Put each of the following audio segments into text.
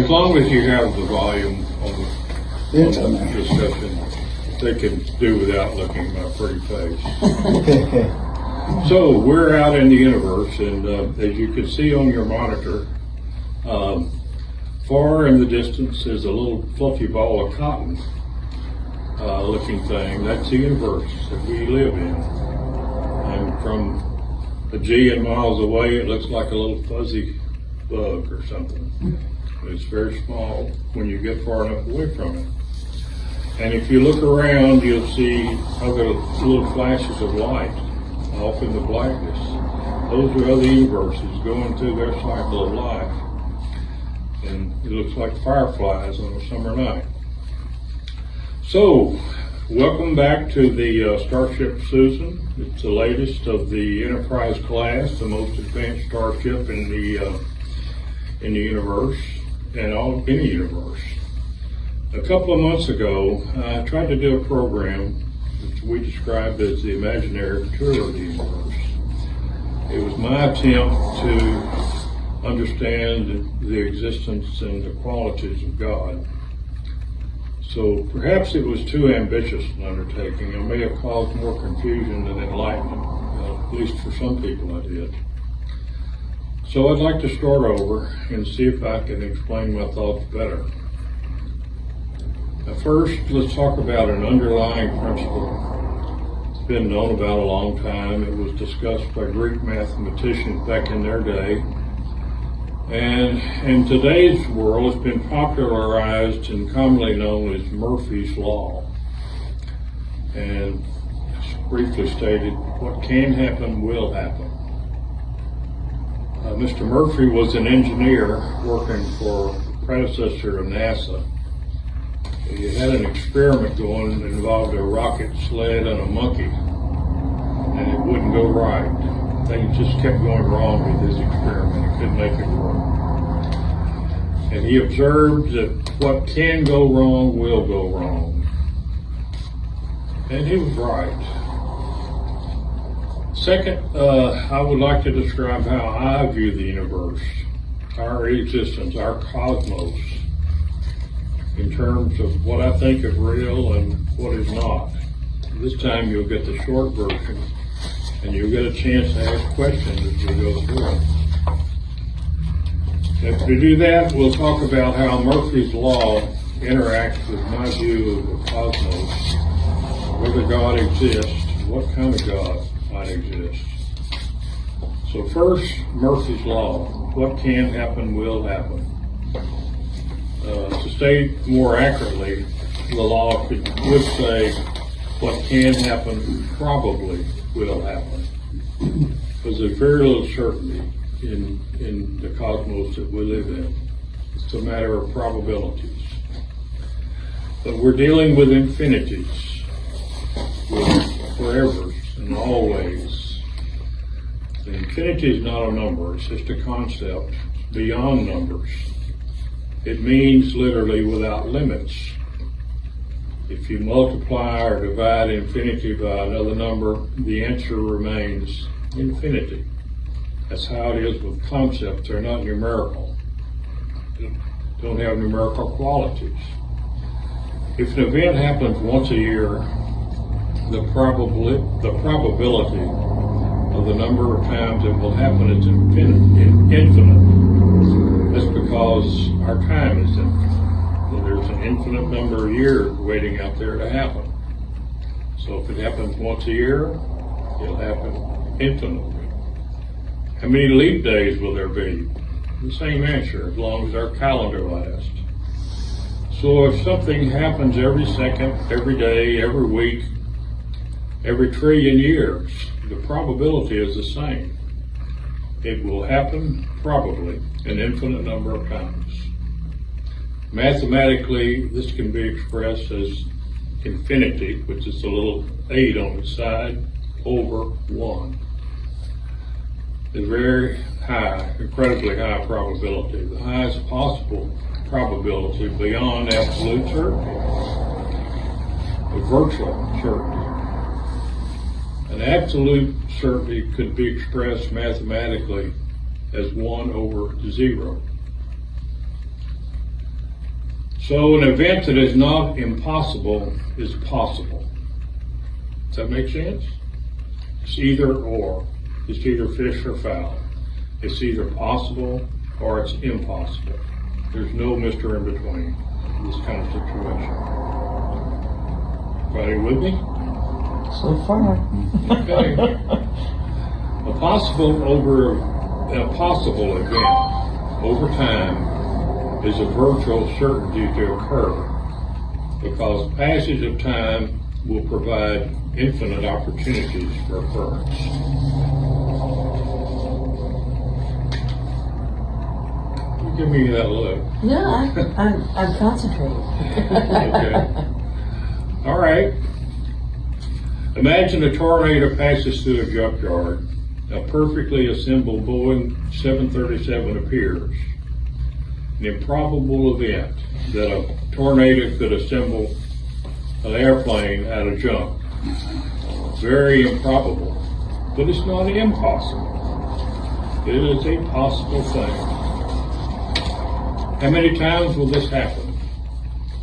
As long as you have the volume on the discussion, they can do without looking at my pretty face. So we're out in the universe, and as you can see on your monitor, far in the distance is a little fluffy ball of cotton looking thing. That's the universe that we live in. And from a G and miles away, it looks like a little fuzzy bug or something. It's very small when you get far enough away from it. And if you look around, you'll see other little flashes of light off in the blackness. Those are other universes going through their cycle of life. And it looks like fireflies on a summer night. So, welcome back to the Starship Susan. It's the latest of the Enterprise class, the most advanced starship in the universe, and any universe. A couple of months ago, I tried to do a program which we described as the imaginary tour of the universe. It was my attempt to understand the existence and the qualities of God. So perhaps it was too ambitious an undertaking. I may have caused more confusion than enlightenment, at least for some people I did. So I'd like to start over and see if I can explain my thoughts better. First, let's talk about an underlying principle. It's been known about a long time. It was discussed by Greek mathematicians back in their day. And in today's world, it's been popularized and commonly known as Murphy's Law. And briefly stated, what can happen will happen. Mr. Murphy was an engineer working for a predecessor of NASA. He had an experiment going that involved a rocket sled and a monkey, and it wouldn't go right. Things just kept going wrong with his experiment. He couldn't make it work. And he observed that what can go wrong will go wrong. And he was right. Second, I would like to describe how I view the universe, our existence, our cosmos, in terms of what I think is real and what is not. This time you'll get the short version, and you'll get a chance to ask questions as we go through it. And to do that, we'll talk about how Murphy's Law interacts with my view of the cosmos, whether God exists, what kind of God might exist. So first, Murphy's Law. What can happen will happen. To state more accurately, the law would say what can happen probably will happen. Because there's very little certainty in the cosmos that we live in. It's a matter of probabilities. But we're dealing with infinities, with forevers and always. The infinity is not a number, it's just a concept beyond numbers. It means literally without limits. If you multiply or divide infinity by another number, the answer remains infinity. That's how it is with concepts. They're not numerical. They don't have numerical qualities. If an event happens once a year, the probability of the number of times it will happen is infinite. That's because our time is infinite. So there's an infinite number of years waiting out there to happen. So if it happens once a year, it'll happen infinitely. How many leap days will there be? The same answer, as long as our calendar lasts. So if something happens every second, every day, every week, every trillion years, the probability is the same. It will happen probably an infinite number of times. Mathematically, this can be expressed as infinity, which is a little 8 on the side, over 1. A very high, incredibly high probability, the highest possible probability beyond absolute certainty, a virtual certainty. An absolute certainty could be expressed mathematically as 1 over 0. So an event that is not impossible is possible. Does that make sense? It's either or. It's either fish or fowl. It's either possible or it's impossible. There's no Mr. in between in this kind of situation. Everybody with me? So far. Okay. A possible event over time is a virtual certainty to occur because passage of time will provide infinite opportunities for occurrence. You give me that look. No, I'm concentrating. Okay. All right. Imagine a tornado passes through a junkyard. A perfectly assembled Boeing 737 appears. An improbable event that a tornado could assemble an airplane out of junk. Very improbable, but it's not impossible. It is a possible thing. How many times will this happen?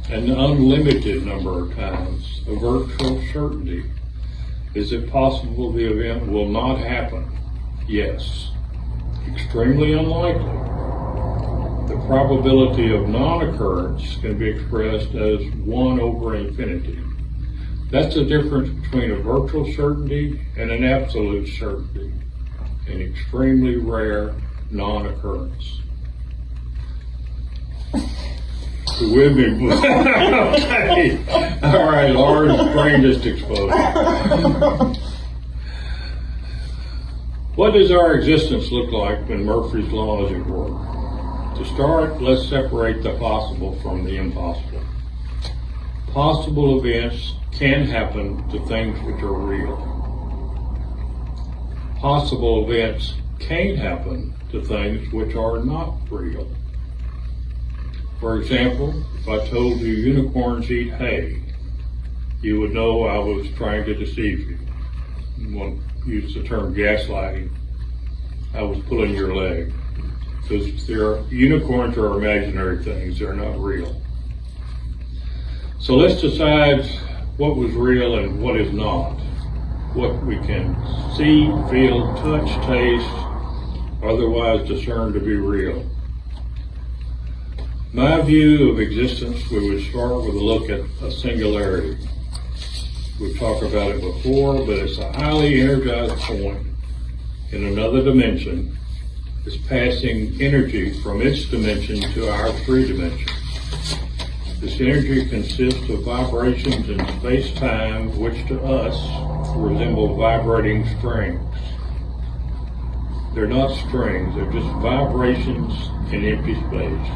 An unlimited number of times. A virtual certainty. Is it possible the event will not happen? Yes. Extremely unlikely. The probability of non-occurrence can be expressed as 1 over infinity. That's the difference between a virtual certainty and an absolute certainty. An extremely rare non-occurrence. With me. Okay. All right, Laura's brain just exploded. What does our existence look like when Murphy's Law is at work? To start, let's separate the possible from the impossible. Possible events can happen to things which are real. Possible events can't happen to things which are not real. For example, if I told you unicorns eat hay, you would know I was trying to deceive you. One used the term gaslighting. I was pulling your leg. Because unicorns are imaginary things, they're not real. So let's decide what was real and what is not. What we can see, feel, touch, taste, otherwise discern to be real. My view of existence, we would start with a look at a singularity. We've talked about it before, but it's a highly energized point in another dimension. It's passing energy from its dimension to our 3 dimensions. This energy consists of vibrations in space-time, which to us resemble vibrating strings. They're not strings, they're just vibrations in empty space.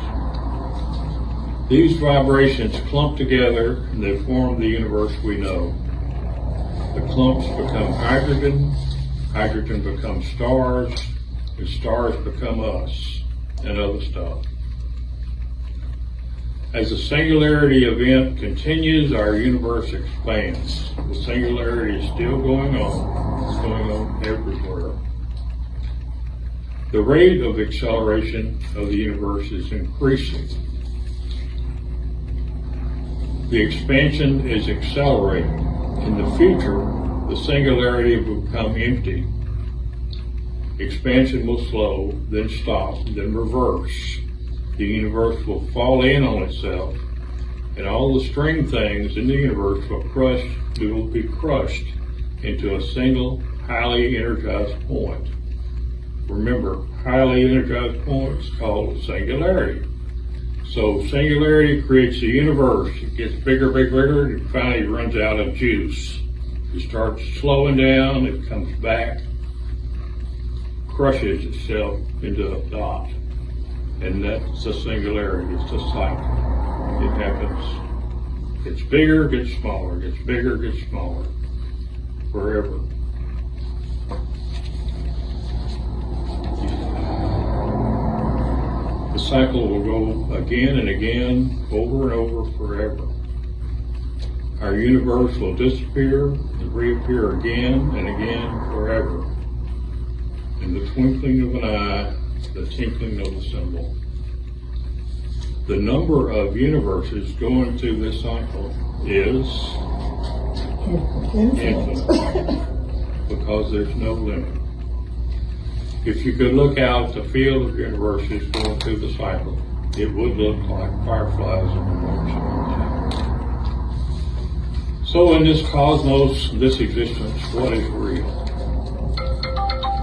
These vibrations clump together and they form the universe we know. The clumps become hydrogen, hydrogen becomes stars, and stars become us and other stuff. As the singularity event continues, our universe expands. The singularity is still going on. It's going on everywhere. The rate of acceleration of the universe is increasing. The expansion is accelerating. In the future, the singularity will become empty. Expansion will slow, then stop, then reverse. The universe will fall in on itself, and all the string things in the universe will be crushed into a single, highly energized point. Remember, highly energized point is called singularity. So singularity creates the universe. It gets bigger, bigger, bigger, and finally runs out of juice. It starts slowing down, it comes back, crushes itself into a dot. And that's the singularity, it's a cycle. It happens, gets bigger, gets smaller, gets bigger, gets smaller, forever. The cycle will go again and again, over and over, forever. Our universe will disappear and reappear again and again, forever. In the twinkling of an eye, the tinkling of a cymbal. The number of universes going through this cycle is infinite, because there's no limit. If you could look out at the field of universes going through the cycle, it would look like fireflies in the morning. So in this cosmos, this existence, what is real?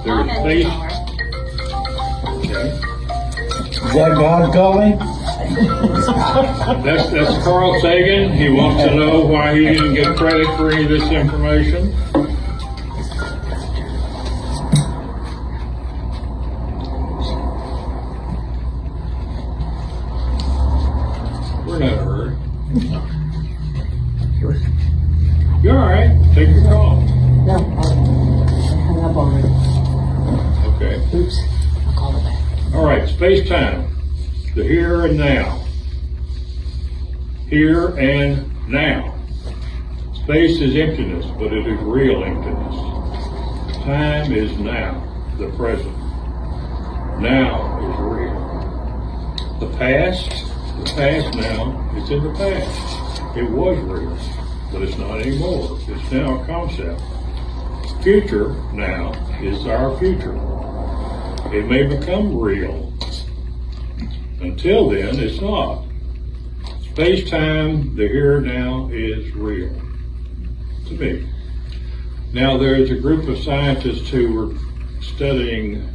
There's space. Okay. Is that God calling? That's Carl Sagan. He wants to know why he didn't get credit for any of this information. We're not in a hurry. You're all right. Take your call. No, I hung up already. Okay. Oops, I'll call it back. All right. Space-time. The here and now. Here and now. Space is emptiness, but it is real emptiness. Time is now, the present. Now is real. The past now is in the past. It was real, but it's not anymore. It's now a concept. Future now is our future. It may become real. Until then, it's not. Space-time, the here and now, is real to me. Now, there's a group of scientists who were studying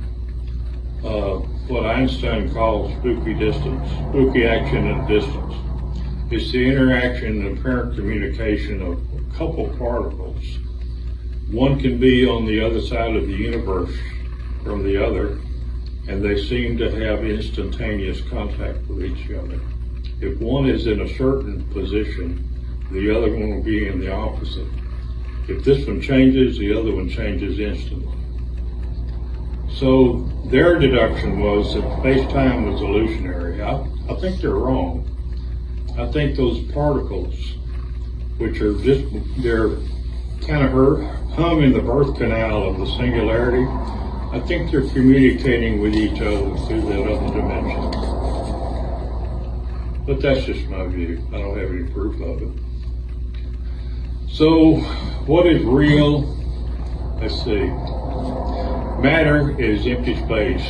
what Einstein calls spooky distance, spooky action at distance. It's the interaction and apparent communication of a couple particles. One can be on the other side of the universe from the other, and they seem to have instantaneous contact with each other. If one is in a certain position, the other one will be in the opposite. If this one changes, the other one changes instantly. So their deduction was that space-time was illusionary. I think they're wrong. I think those particles, which are just, they're kind of hung in the birth canal of the singularity, I think they're communicating with each other through that other dimension. But that's just my view. I don't have any proof of it. So, what is real? Let's see. Matter is empty space,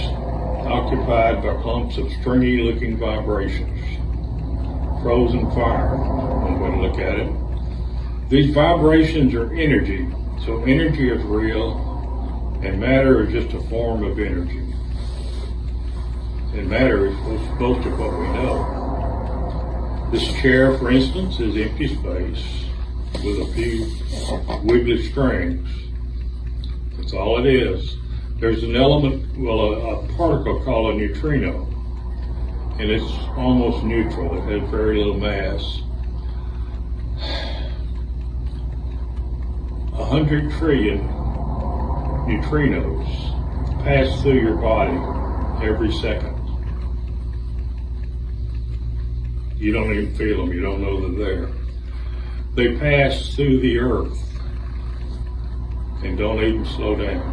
occupied by clumps of stringy-looking vibrations. Frozen fire, one way to look at it. These vibrations are energy, so energy is real, and matter is just a form of energy. And matter is most of what we know. This chair, for instance, is empty space with a few wiggly strings. That's all it is. There's an element, a particle called a neutrino, and it's almost neutral. It has very little mass. 100 trillion neutrinos pass through your body every second. You don't even feel them. You don't know they're there. They pass through the earth and don't even slow down.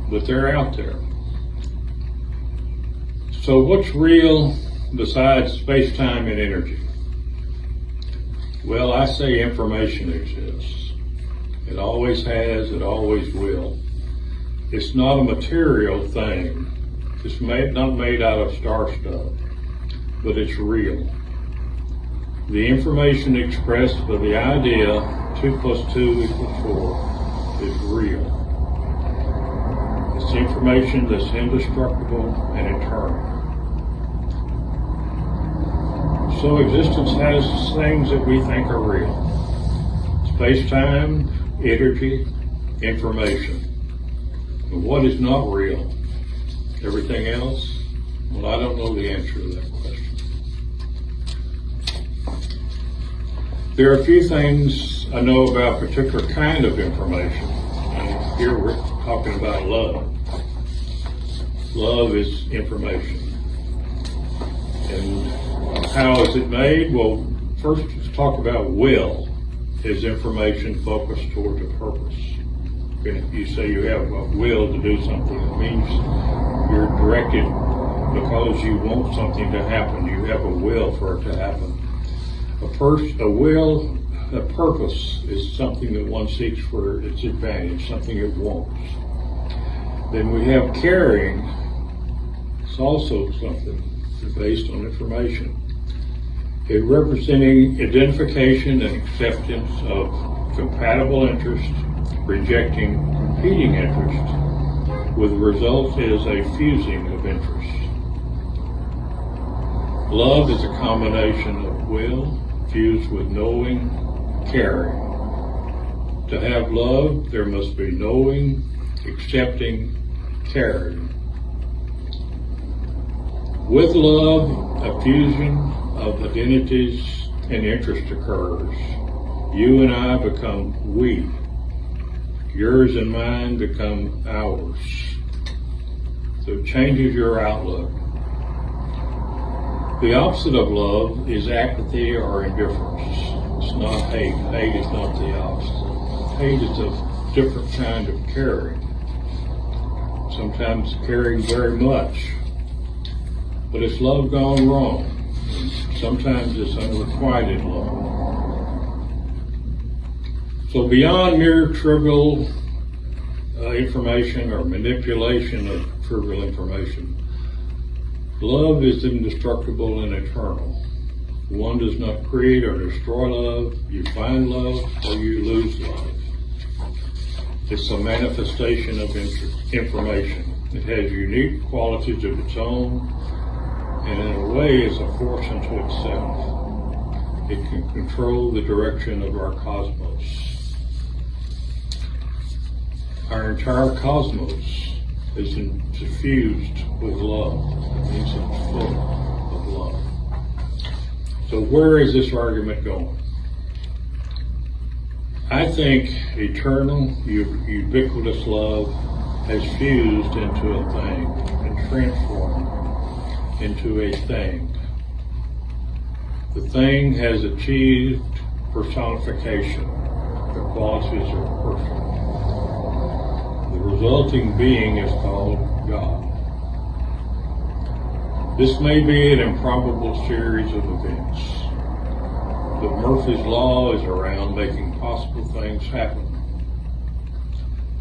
But they're out there. So what's real besides space-time and energy? Well, I say information exists. It always has, it always will. It's not a material thing. It's not made out of star stuff, but it's real. The information expressed by the idea 2 + 2 = 4 is real. It's information that's indestructible and eternal. So existence has things that we think are real. Space-time, energy, information. But what is not real? Everything else? Well, I don't know the answer to that question. There are a few things I know about a particular kind of information. And here we're talking about love. Love is information. And how is it made? Well, first let's talk about will. Is information focused towards a purpose? And if you say you have a will to do something, it means you're directed because you want something to happen. You have a will for it to happen. A purpose is something that one seeks for its advantage, something it wants. Then we have caring. It's also something based on information. It representing identification and acceptance of compatible interests, rejecting competing interests, with the result is a fusing of interests. Love is a combination of will fused with knowing, caring. To have love, there must be knowing, accepting, caring. With love, a fusion of identities and interest occurs. You and I become we. Yours and mine become ours. So it changes your outlook. The opposite of love is apathy or indifference. It's not hate. Hate is not the opposite. Hate is a different kind of caring. Sometimes caring very much. But it's love gone wrong. Sometimes it's unrequited love. So beyond mere trivial information or manipulation of trivial information, love is indestructible and eternal. One does not create or destroy love. You find love or you lose love. It's a manifestation of information. It has unique qualities of its own, and in a way is a force unto itself. It can control the direction of our cosmos. Our entire cosmos is infused with love. It means it's full of love. So where is this argument going? I think eternal, ubiquitous love has fused into a thing and transformed into a thing. The thing has achieved personification. The qualities are perfect. The resulting being is called God. This may be an improbable series of events, but Murphy's Law is around making possible things happen.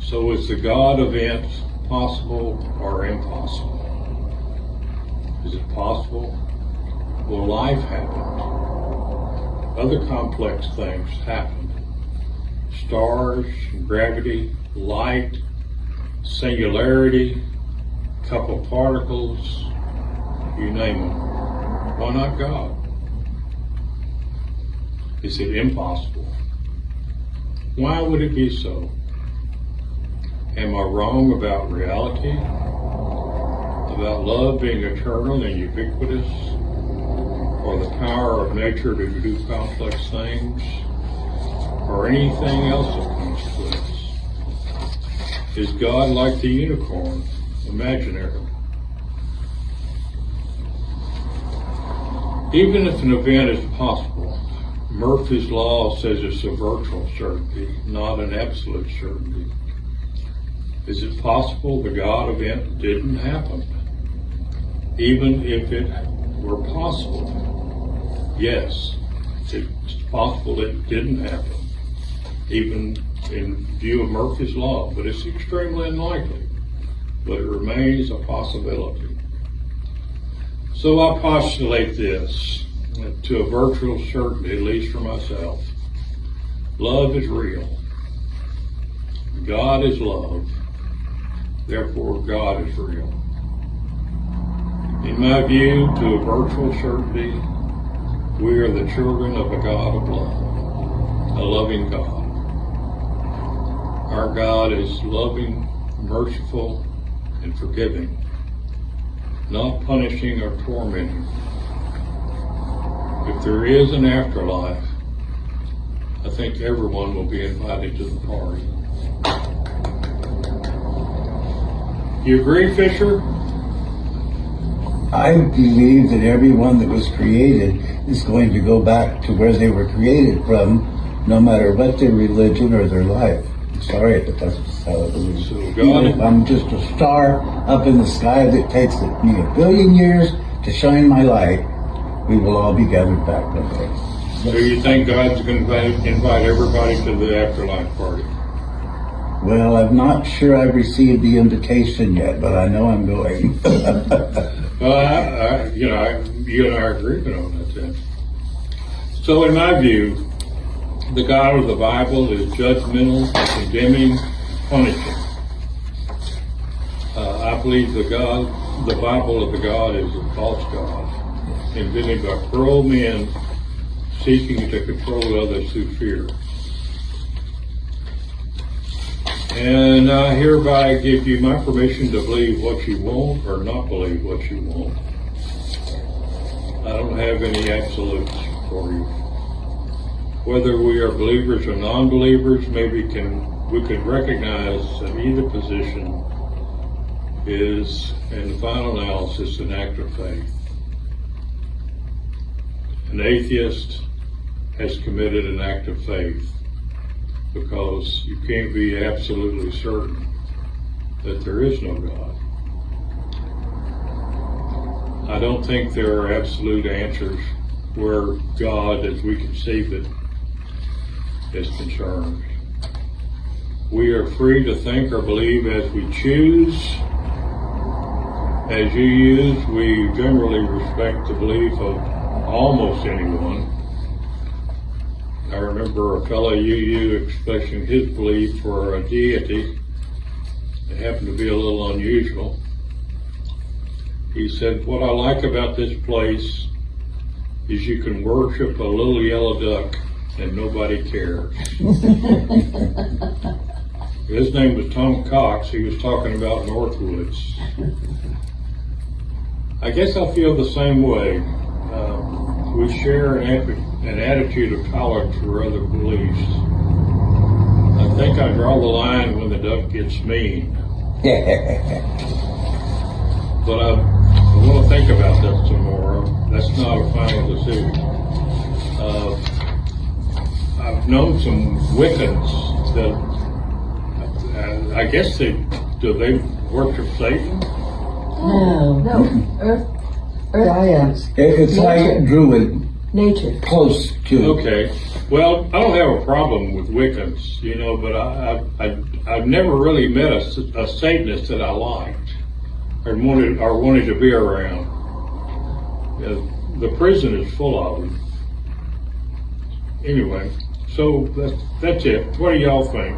So is the God event possible or impossible? Is it possible? Will life happen? Other complex things happen. Stars, gravity, light, singularity, couple particles, you name it. Why not God? Is it impossible? Why would it be so? Am I wrong about reality? About love being eternal and ubiquitous? Or the power of nature to do complex things? Or anything else of consequence? Is God like the unicorn, imaginary? Even if an event is possible, Murphy's Law says it's a virtual certainty, not an absolute certainty. Is it possible the God event didn't happen? Even if it were possible? Yes, it's possible it didn't happen, even in view of Murphy's Law, but it's extremely unlikely. But it remains a possibility. So I postulate this to a virtual certainty, at least for myself. Love is real. God is love. Therefore, God is real. In my view, to a virtual certainty, we are the children of a God of love, a loving God. Our God is loving, merciful, and forgiving, not punishing or tormenting. If there is an afterlife, I think everyone will be invited to the party. You agree, Fisher? I believe that everyone that was created is going to go back to where they were created from, no matter what their religion or their life. sorry, but that's just how it is. So Even God, if I'm just a star up in the sky that takes me a billion years to shine my light, we will all be gathered back one day. so you think God's going to invite everybody to the afterlife party? Well, I'm not sure I've received the invitation yet, but I know I'm going. Well, you and I are agreeing on that then. So in my view, the God of the Bible is judgmental, condemning, punishing. I believe the Bible of the God is a false God, invented by cruel men seeking to control others through fear. And I hereby give you my permission to believe what you want or not believe what you want. I don't have any absolutes for you. Whether we are believers or non-believers, maybe we can recognize that either position is, in the final analysis, an act of faith. An atheist has committed an act of faith, because you can't be absolutely certain that there is no God. I don't think there are absolute answers where God, as we conceive it, is concerned. We are free to think or believe as we choose. As you use, we generally respect the belief of almost anyone. I remember a fellow UU expressing his belief for a deity. It happened to be a little unusual. He said, "What I like about this place is you can worship a little yellow duck and nobody cares." His name was Tom Cox. He was talking about Northwoods. I guess I feel the same way. We share an attitude of tolerance for other beliefs. I think I draw the line when the duck gets mean. But I want to think about that some more. That's not a final decision. I've known some Wiccans that I guess do they worship Satan? No. Earth. Gaia. It's like Druid, Nature. close to. Okay. Well, I don't have a problem with Wiccans, but I've never really met a Satanist that I liked or wanted to be around. The prison is full of them. Anyway, so that's it. What do y'all think?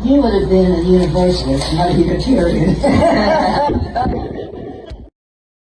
You would have been a Universalist, not a Unitarian.